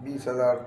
20,000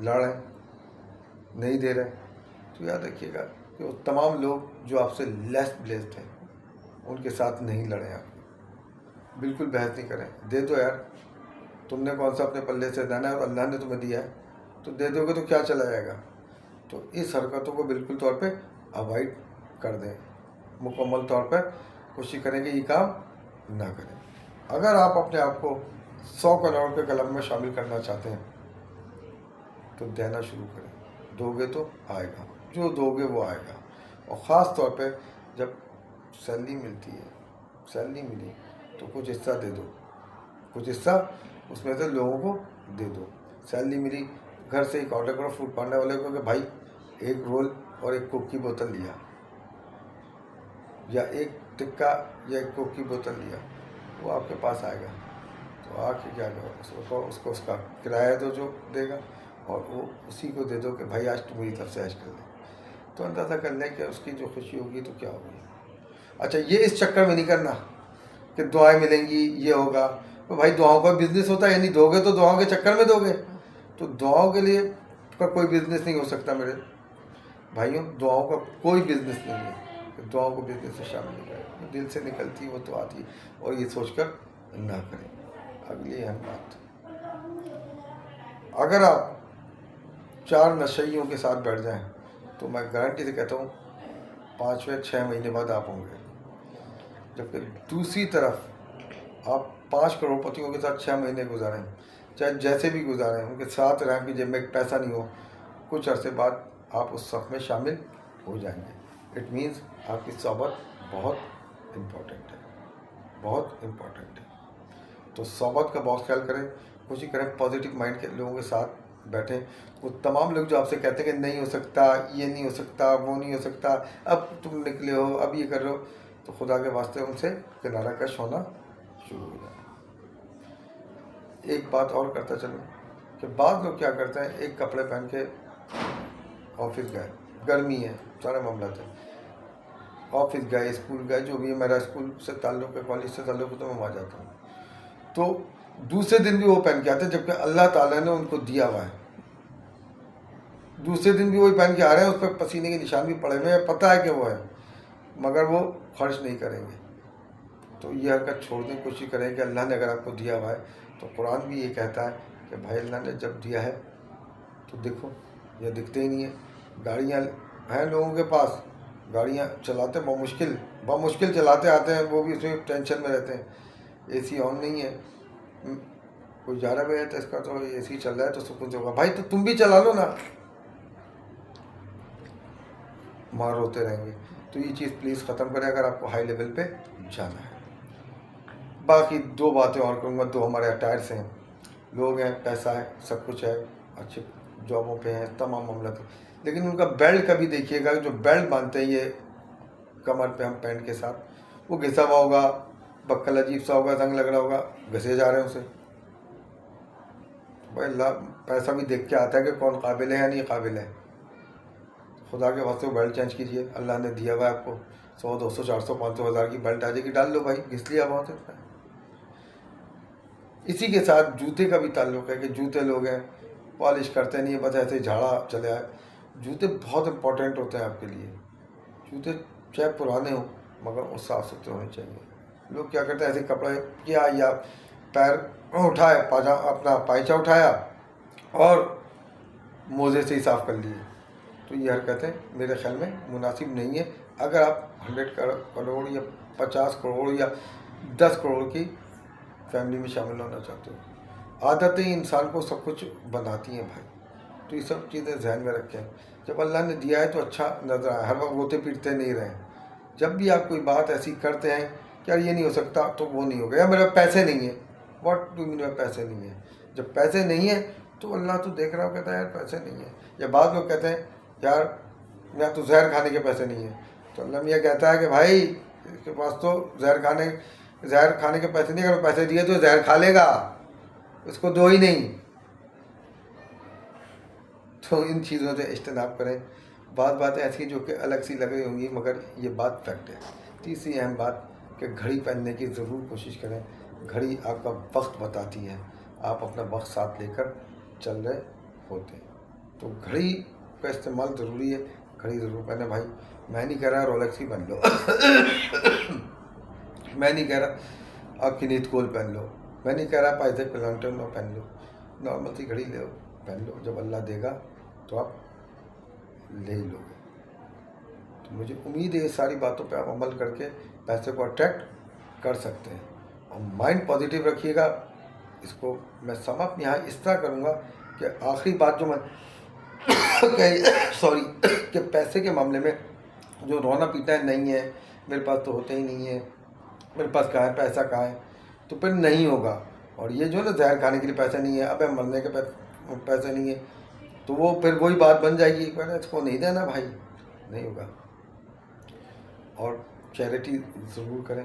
لڑ رہے ہیں نہیں دے رہے. تو یاد رکھیے گا کہ وہ تمام لوگ جو آپ سے لیس بلیسڈ ہیں ان کے ساتھ نہیں لڑیں. آپ بالکل بحث نہیں کریں. دے دو یار، تم نے کون سا اپنے پلے سے دینا ہے اور اللہ نے تمہیں دیا ہے تو دے دو گے تو کیا چلا جائے گا. تو اس حرکتوں کو بالکل طور پہ اوائڈ کر دیں. مکمل طور پر کوشش کریں کہ یہ کام نہ کریں. اگر آپ اپنے آپ کو 100 کروڑ کے کلب میں شامل کرنا چاہتے ہیں تو دینا شروع کریں. دو گے تو آئے گا، جو دو گے وہ آئے گا. اور خاص طور پہ جب سیلری ملتی ہے، سیلری ملی تو کچھ حصہ دے دو، کچھ حصہ اس میں سے لوگوں کو دے دو. سیلری ملی، گھر سے ایک آرڈر کرو فوڈ پانڈا والے کو کہ بھائی ایک رول اور ایک کوک کی بوتل لیا، یا ایک ٹکا یا ایک کوک کی بوتل لیا. وہ آپ کے پاس آئے گا تو آ کے کیا کرو، اس کو اس کا کرایہ دو جو دے گا، اور وہ اسی کو دے دو کہ بھائی آج تو میری طرف سے عیش کر لیں. تو اندازہ کر لیں کہ اس کی جو خوشی ہوگی تو کیا ہوگی. اچھا، یہ اس چکر میں نہیں کرنا کہ دعائیں ملیں گی یہ ہوگا. تو بھائی دعاؤں کا بزنس ہوتا ہے، یعنی دو گے تو دعاؤں کے چکر میں دو گے. تو دعاؤں کے لیے کا کوئی بزنس نہیں ہو سکتا میرے بھائیوں. دعاؤں کا کوئی بزنس نہیں ہے کہ دعاؤں کو بزنس سے شامل نہیں کریں. دل سے نکلتی وہ تو آتی ہے، اور یہ سوچ کر نہ کریں. اگلی اہم بات، اگر آپ 4 نشئیوں کے ساتھ بیٹھ جائیں تو میں گارنٹی سے کہتا ہوں 5-6 مہینے بعد آپ ہوں گے. جبکہ دوسری طرف آپ 5 کروڑ پتیوں کے ساتھ 6 مہینے گزاریں، چاہے جیسے بھی گزاریں، ان کے ساتھ رہیں کہ جب میں ایک پیسہ نہیں ہو، کچھ عرصے بعد آپ اس صف میں شامل ہو جائیں گے. اٹ مینس آپ کی صحبت بہت امپورٹنٹ ہے، بہت امپورٹنٹ ہے. تو صحبت کا بہت خیال کریں. کوشش کریں پازیٹیو مائنڈ کے لوگوں کے ساتھ بیٹھیں. وہ تمام لوگ جو آپ سے کہتے ہیں کہ نہیں ہو سکتا، یہ نہیں ہو سکتا، وہ نہیں ہو سکتا، اب تم نکلے ہو، اب یہ کر رہے ہو، تو خدا کے واسطے ان سے کنارہ کش ہونا شروع ہو جائے. ایک بات اور کرتا چلوں کہ بعض لوگ کیا کرتے ہیں، ایک کپڑے پہن کے آفس گئے، گرمی ہے، سارا معاملہ ہے، آفس گئے، اسکول گئے، جو بھی ہے، میرا اسکول سے تعلق ہے، کالج سے تعلق ہے تو میں وہاں جاتا ہوں. تو دوسرے دن بھی وہ پہن کے آتے ہیں جبکہ اللہ تعالیٰ نے ان کو دیا ہوا ہے. دوسرے دن بھی وہی پہن کے آ رہے ہیں، اس پہ پسینے کے نشان بھی پڑے ہوئے ہیں، پتہ ہے کہ وہ ہے، مگر وہ خرچ نہیں کریں گے. تو یہ حرکت چھوڑ دیں. کوشش کریں کہ اللہ نے اگر آپ کو دیا ہوا ہے تو قرآن بھی یہ کہتا ہے کہ بھائی اللہ نے جب دیا ہے تو دیکھو. یہ دکھتے ہی نہیں ہیں. گاڑیاں ہیں لوگوں کے پاس، گاڑیاں چلاتے بمشکل چلاتے آتے ہیں، وہ بھی اس میں ٹینشن میں رہتے ہیں. اے سی آن نہیں ہے، کوئی جا رہا ہے تو اس کا تو اے سی چل رہا ہے تو سکون سے ہوگا. بھائی تو تم بھی چلا لو نا، مار ہوتے رہیں گے. تو یہ چیز پلیز ختم کریں اگر آپ کو ہائی لیول پہ جانا ہے. باقی 2 باتیں اور کروں گا. 2 ہمارے اٹائرس ہیں، لوگ ہیں، پیسہ ہے، سب کچھ ہے، اچھے جابوں پہ ہیں، تمام معاملات ہیں، لیکن ان کا بیلٹ کبھی دیکھیے گا. جو بیلٹ باندھتے ہیں یہ کمر پہ ہم پینٹ کے ساتھ، وہ گھسا ہوا ہوگا، بکل عجیب سا ہوگا، زنگ لگ رہا ہوگا، گھسے جا رہے ہیں اسے. بھائی اللہ پیسہ بھی دیکھ کے آتا ہے کہ کون قابل ہے یا نہیں قابل ہے. خدا کے واسطے وہ بیلٹ چینج کیجیے. اللہ نے دیا ہوا ہے آپ کو 100 200 400 500 1000 کی بیلٹ آ جائے گی، ڈال لو بھائی، گھس لیا بہت ہے. اسی کے ساتھ جوتے کا بھی تعلق ہے کہ جوتے لوگ ہیں پالش کرتے نہیں ہیں، بس ایسے جھاڑا چلے آئے. جوتے بہت امپورٹنٹ ہوتے ہیں آپ کے لیے. جوتے چاہے پرانے ہوں مگر وہ صاف ستھرے ہونے چاہیے. لوگ کیا کرتے ہیں، ایسے کپڑے کیا یا پیر اٹھائے، اپنا پائچہ اٹھایا اور موزے سے ہی صاف کر لیے. تو یہ حرکتیں میرے خیال میں مناسب نہیں ہے. اگر آپ 100 کروڑ یا 50 کروڑ یا 10 کروڑ کی فیملی میں شامل ہونا چاہتے ہو. عادتیں انسان کو سب کچھ بناتی ہیں بھائی. تو یہ سب چیزیں ذہن میں رکھیں. جب اللہ نے دیا ہے تو اچھا نظر آئے، ہر وقت روتے پیٹتے نہیں رہیں. جب بھی آپ کوئی بات ایسی کرتے ہیں کہ یار یہ نہیں ہو سکتا تو وہ نہیں ہوگا، یا میرے پیسے نہیں ہیں. واٹ ڈو مین میرے پیسے نہیں ہیں؟ جب پیسے نہیں ہیں تو اللہ تو دیکھ رہا ہو، کہتا ہے یار پیسے نہیں ہیں. یا بعض لوگ کہتے ہیں یار میاں تو زہر کھانے کے پیسے نہیں ہیں. تو اللہ میاں کہتا ہے کہ بھائی اس کے پاس تو زہر کھانے کے پیسے نہیں، اگر پیسے دیے تو زہر کھا لے گا، اس کو دو ہی نہیں. تو ان چیزوں سے اجتناب کریں. بعض باتیں ایسی جو کہ الگ سی لگ رہی ہوں گی مگر یہ بات فیکٹ ہے. تیسری اہم بات کہ گھڑی پہننے کی ضرور کوشش کریں. گھڑی آپ کا وقت بتاتی ہے، آپ اپنا وقت ساتھ لے کر چل رہے ہوتے ہیں. تو گھڑی کا استعمال ضروری ہے، گھڑی ضرور پہنے بھائی. میں نہیں کہہ رہا رولیکس ہی پہن لو، میں نہیں کہہ رہا آپ کی نیت کول پہن لو، میں نہیں کہہ رہا پائزیک پلانٹن پہن لو. نارمل سی گھڑی لو، پہن لو. جب اللہ دے گا تو آپ لے ہی لو گے. تو مجھے امید ہے یہ ساری باتوں پہ آپ عمل کر کے پیسے کو اٹریکٹ کر سکتے ہیں. اور مائنڈ پازیٹیو رکھیے گا. اس کو میں سم اپ یہاں اس طرح کروں گا کہ آخری بات جو میں کہ پیسے کے معاملے میں جو رونا پیٹا ہے نہیں ہے میرے پاس تو ہوتے ہی نہیں ہے، میرے پاس کہاں ہے پیسہ کہاں ہے، تو پھر نہیں ہوگا. اور یہ جو ہے نا زہر کھانے کے لیے پیسے نہیں ہے، اب مرنے کے پیسے نہیں ہے، تو وہ پھر وہی بات بن جائے گی، اس کو نہیں دینا بھائی، نہیں ہوگا. اور چیریٹی ضرور کریں،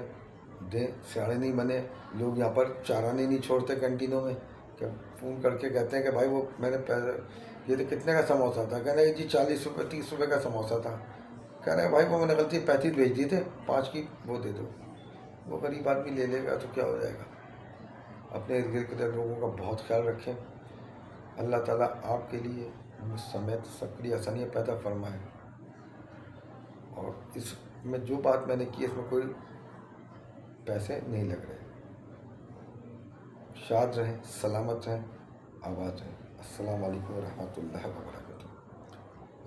دیں. سیاڑے نہیں بنے. لوگ یہاں پر چارانے نہیں چھوڑتے کینٹینوں میں، کہ فون کر کے کہتے ہیں کہ بھائی وہ میں نے یہ تو کتنے کا سموسہ تھا، کہہ رہے جی 40 روپے 30 روپے کا سموسہ تھا. کہہ رہے ہیں بھائی وہ میں نے غلطی 35 بھیج دیے تھے، 5 کی وہ دے دو. وہ غریب آدمی لے لے گا تو کیا ہو جائے گا. اپنے ارد گرد کے لوگوں کا بہت خیال رکھیں. اللہ تعالیٰ آپ کے لیے مجھ سمیت سب کے لیے آسانیاں پیدا فرمائے. اور اس میں جو بات میں نے کی اس میں کوئی پیسے نہیں لگ رہے. شاد رہیں، سلامت رہیں، آباد رہیں. السلام علیکم ورحمۃ اللہ وبرکاتہ.